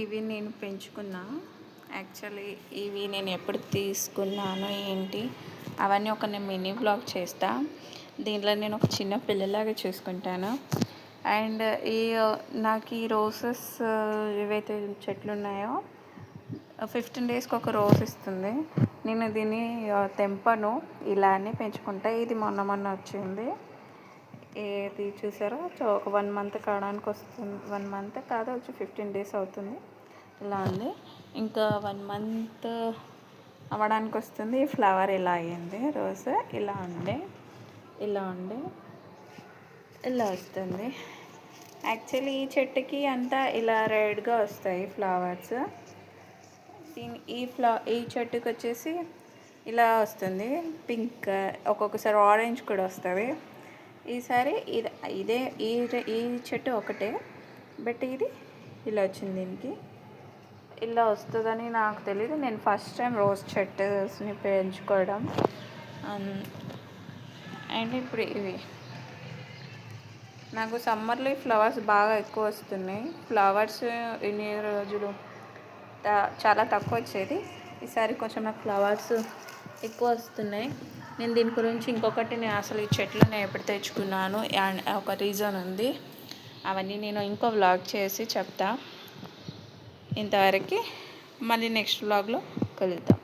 ఇవి నేను పెంచుకున్నా. యాక్చువల్లీ ఇవి నేను ఎప్పుడు తీసుకున్నాను ఏంటి అవన్నీ ఒక నేను మినీ వ్లాగ్ చేస్తా. దీంట్లో నేను ఒక చిన్న పిల్లలాగా చూసుకుంటాను. అండ్ నాకు ఈ రోజెస్ ఏవైతే చెట్లు ఉన్నాయో 15 డేస్కి ఒక రోజ్ ఇస్తుంది. నేను దీన్ని తెంపను, ఇలానే పెంచుకుంటా. ఇది మొన్న వచ్చింది. ఏది చూసారా, ఒక 1 మంత్ కావడానికి వస్తుంది. 1 మంత్ కాదు, వచ్చి 15 డేస్ అవుతుంది. ఇలా ఉంది. ఇంకా 1 మంత్ అవ్వడానికి వస్తుంది. ఫ్లవర్ ఇలా అయ్యింది. రోజ్ ఇలా ఉండే ఇలా వస్తుంది. యాక్చువల్లీ ఈ చెట్టుకి అంతా ఇలా రెడ్గా వస్తాయి ఫ్లవర్స్. ఈ చెట్టుకి వచ్చేసి ఇలా వస్తుంది పింక్, ఒక్కొక్కసారి ఆరెంజ్ కూడా వస్తుంది. ఈసారి ఇదే ఈ చెట్టు ఒకటే, బట్ ఇది ఇలా వచ్చింది. దీనికి ఇలా వస్తుందని నాకు తెలీదు. నేను ఫస్ట్ టైం రోజ్ చెట్టుని పెంచుకోవడం. అండ్ ఇప్పుడు ఇవి నాకు సమ్మర్లో ఫ్లవర్స్ బాగా ఎక్కువ వస్తున్నాయి. ఫ్లవర్స్ ఇన్ని రోజులు చాలా తక్కువ వచ్చేది. ఈసారి కొంచెం నాకు ఫ్లవర్స్ ఎక్కువ వస్తున్నాయి. నేను దీని గురించి ఇంకొకటి, నేను అసలు ఈ చెట్లు నేను ఎప్పుడు తెచ్చుకున్నాను అండ్ ఒక రీజన్ ఉంది. అవన్నీ నేను ఇంకో వ్లాగ్ చేసి చెప్తా. ఇంతవరకు మళ్ళీ నెక్స్ట్ వ్లాగ్లో కలుద్దాం.